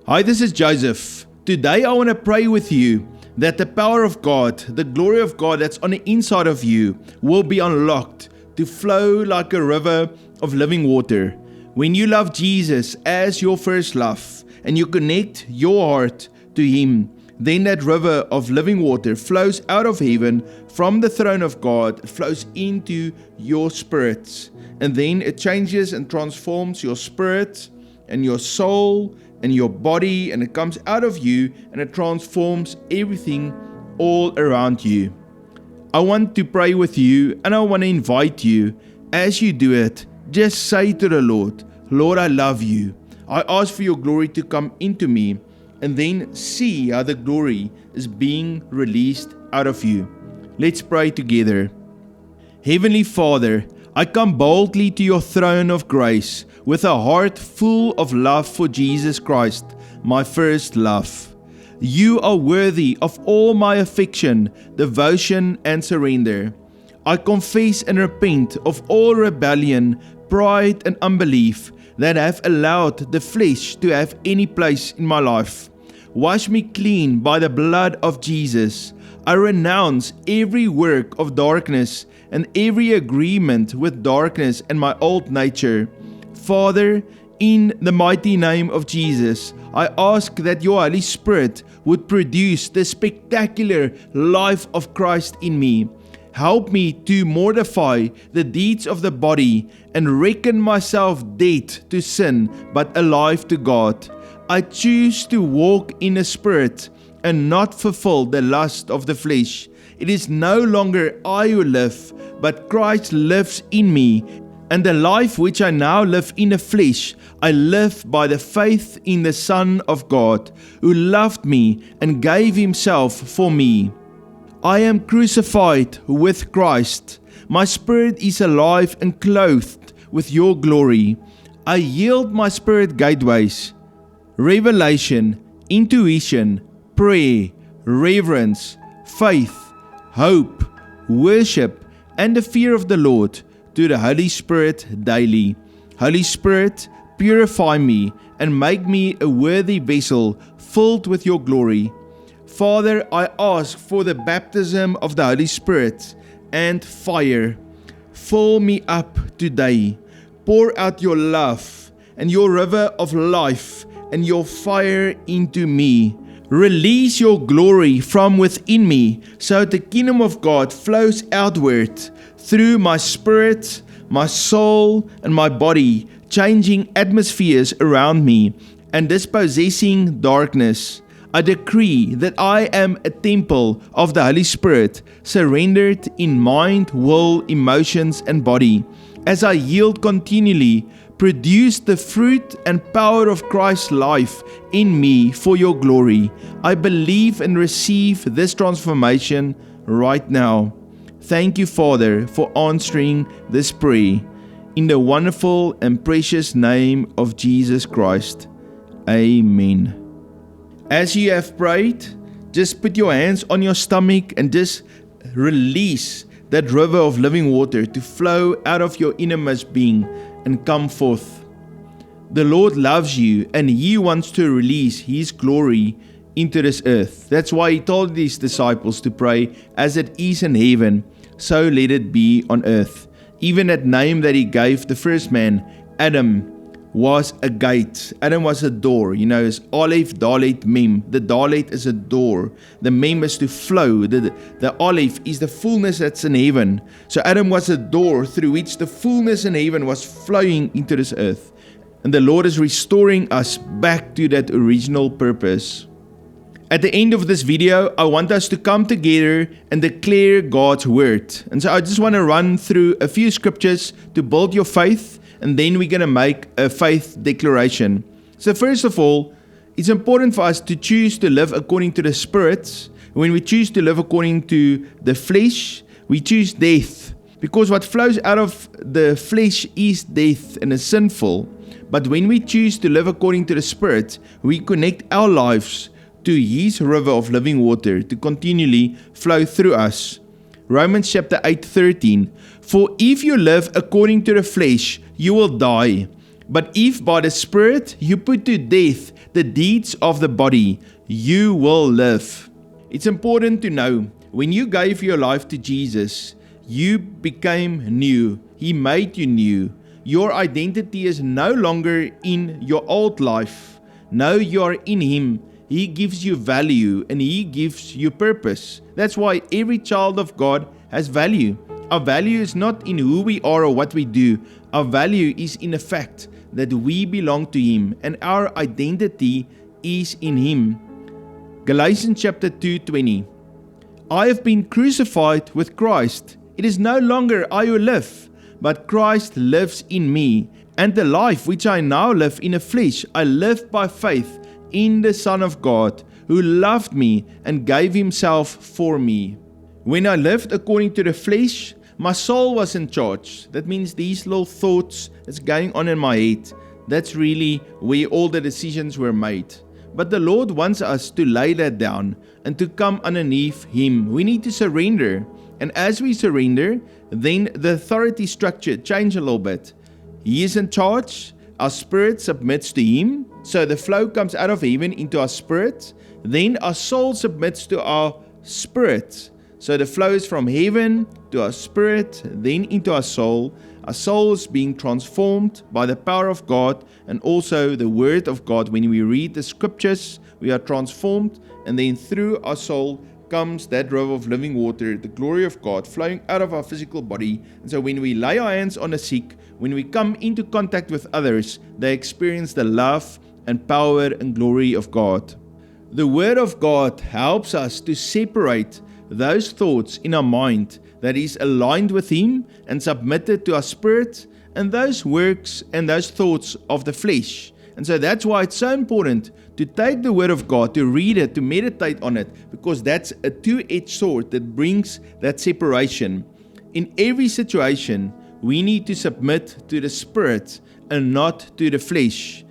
Hi, this is Joseph. Today I want to pray with you that the power of God, the glory of God that's on the inside of you will be unlocked to flow like a river of living water. When you love Jesus as your first love and you connect your heart to Him, then that river of living water flows out of heaven from the throne of God. It flows into your spirits, and then it changes and transforms your spirit and your soul and your body, and it comes out of you and it transforms everything all around you. I want to pray with you, and I want to invite you, as you do it, just say to the Lord, Lord, I love you. I ask for your glory to come into me, and then see how the glory is being released out of you. Let's pray together. Heavenly Father, I come boldly to your throne of grace with a heart full of love for Jesus Christ, my first love. You are worthy of all my affection, devotion, and surrender. I confess and repent of all rebellion, pride, and unbelief that have allowed the flesh to have any place in my life. Wash me clean by the blood of Jesus. I renounce every work of darkness and every agreement with darkness and my old nature. Father, in the mighty name of Jesus, I ask that your Holy Spirit would produce the spectacular life of Christ in me. Help me to mortify the deeds of the body and reckon myself dead to sin but alive to God. I choose to walk in the Spirit and not fulfill the lust of the flesh. It is no longer I who live, but Christ lives in me. And the life which I now live in the flesh, I live by the faith in the Son of God, who loved me and gave Himself for me. I am crucified with Christ. My spirit is alive and clothed with your glory. I yield my spirit gateways, revelation, intuition, prayer, reverence, faith, hope, worship, and the fear of the Lord to the Holy Spirit daily. Holy Spirit, purify me and make me a worthy vessel filled with your glory. Father, I ask for the baptism of the Holy Spirit and fire. Fill me up today. Pour out your love and your river of life and your fire into me. Release your glory from within me so the kingdom of God flows outward through my spirit, my soul, and my body, changing atmospheres around me and dispossessing darkness. I decree that I am a temple of the Holy Spirit, surrendered in mind, will, emotions, and body. As I yield continually, produce the fruit and power of Christ's life in me for your glory. I believe and receive this transformation right now. Thank you, Father, for answering this prayer. In the wonderful and precious name of Jesus Christ. Amen. As you have prayed, just put your hands on your stomach and just release that river of living water to flow out of your innermost being and come forth. The Lord loves you, and He wants to release His glory into this earth. That's why He told His disciples to pray, as it is in heaven, so let it be on earth. Even that name that He gave the first man, Adam, was a gate. Adam was a door. You know, it's Aleph, Dalet, Mem. The Dalet is a door. The Mem is to flow. The Aleph is the fullness that's in heaven. So Adam was a door through which the fullness in heaven was flowing into this earth. And the Lord is restoring us back to that original purpose. At the end of this video, I want us to come together and declare God's word. And so I just want to run through a few scriptures to build your faith, and then we're going to make a faith declaration. So first of all, it's important for us to choose to live according to the Spirit. When we choose to live according to the flesh, we choose death. Because what flows out of the flesh is death and is sinful. But when we choose to live according to the Spirit, we connect our lives to His river of living water to continually flow through us. Romans chapter 8:13. For if you live according to the flesh, you will die. But if by the Spirit you put to death the deeds of the body, you will live. It's important to know, when you gave your life to Jesus, you became new. He made you new. Your identity is no longer in your old life. No, you are in Him. He gives you value and He gives you purpose. That's why every child of God has value. Our value is not in who we are or what we do. Our value is in the fact that we belong to Him and our identity is in Him. Galatians chapter 2:20. I have been crucified with Christ. It is no longer I who live, but Christ lives in me. And the life which I now live in the flesh, I live by faith in the Son of God, who loved me and gave Himself for me. When I lived according to the flesh, my soul was in charge. That means these little thoughts that's going on in my head, that's really where all the decisions were made. But the Lord wants us to lay that down and to come underneath Him. We need to surrender. And as we surrender, then the authority structure changes a little bit. He is in charge. Our spirit submits to Him. So the flow comes out of heaven into our spirit. Then our soul submits to our spirit. So the flow is from heaven to our spirit, then into our soul. Our soul is being transformed by the power of God and also the Word of God. When we read the Scriptures, we are transformed, and then through our soul comes that river of living water, the glory of God, flowing out of our physical body. And so when we lay our hands on the sick, when we come into contact with others, they experience the love and power and glory of God. The Word of God helps us to separate those thoughts in our mind that is aligned with Him and submitted to our spirit, and those works and those thoughts of the flesh. And so that's why it's so important to take the Word of God, to read it, to meditate on it, because that's a two-edged sword that brings that separation. In every situation, we need to submit to the Spirit and not to the flesh.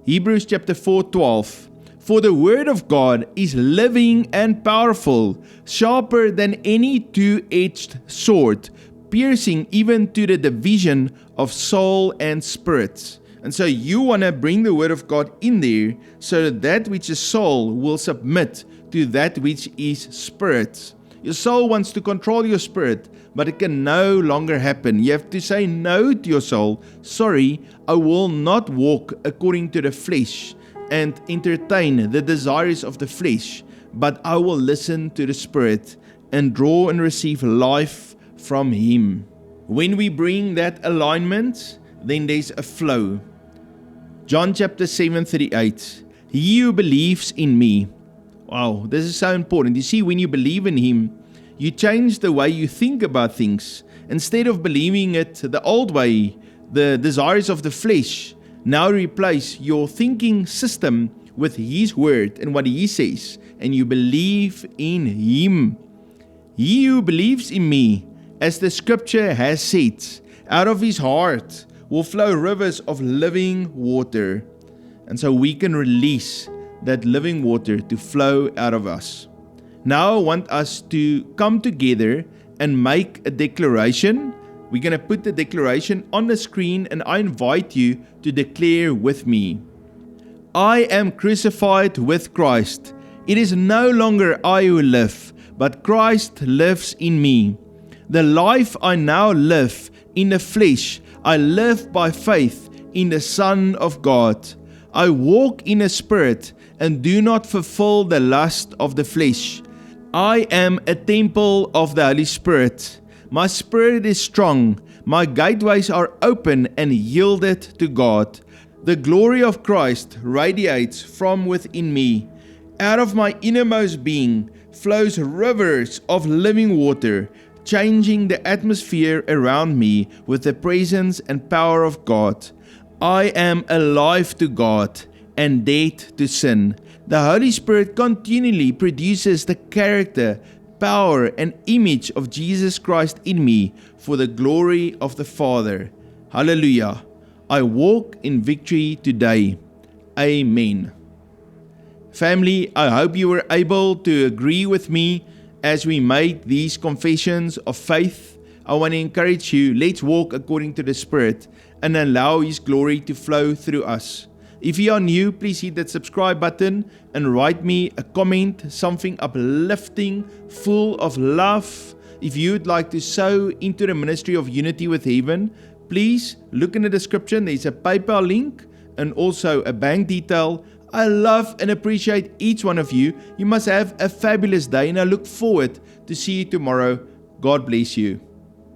Hebrews chapter 4:12. For the Word of God is living and powerful, sharper than any two-edged sword, piercing even to the division of soul and spirit. And so you want to bring the Word of God in there so that that which is soul will submit to that which is spirit. Your soul wants to control your spirit, but it can no longer happen. You have to say no to your soul. Sorry, I will not walk according to the flesh and entertain the desires of the flesh, but I will listen to the Spirit and draw and receive life from Him. When we bring that alignment, then there's a flow. John chapter 7:38. He who believes in me. Wow, this is so important. You see, when you believe in Him, you change the way you think about things. Instead of believing it the old way, the desires of the flesh, now replace your thinking system with His Word and what He says, and you believe in Him. He who believes in me, as the Scripture has said, out of his heart will flow rivers of living water. And so we can release that living water to flow out of us. Now I want us to come together and make a declaration. We're going to put the declaration on the screen, and I invite you to declare with me. I am crucified with Christ. It is no longer I who live, but Christ lives in me. The life I now live in the flesh, I live by faith in the Son of God. I walk in the Spirit and do not fulfill the lust of the flesh. I am a temple of the Holy Spirit. My spirit is strong, my gateways are open and yielded to God. The glory of Christ radiates from within me. Out of my innermost being flows rivers of living water, changing the atmosphere around me with the presence and power of God. I am alive to God and dead to sin. The Holy Spirit continually produces the character, power and image of Jesus Christ in me for the glory of the Father. Hallelujah. I walk in victory today. Amen. Family, I hope you were able to agree with me as we make these confessions of faith. I want to encourage you, let's walk according to the Spirit and allow His glory to flow through us. If you are new, please hit that subscribe button and write me a comment, something uplifting, full of love. If you would like to sow into the ministry of Unity with Heaven, please look in the description. There's a PayPal link and also a bank detail. I love and appreciate each one of you. You must have a fabulous day, and I look forward to see you tomorrow. God bless you.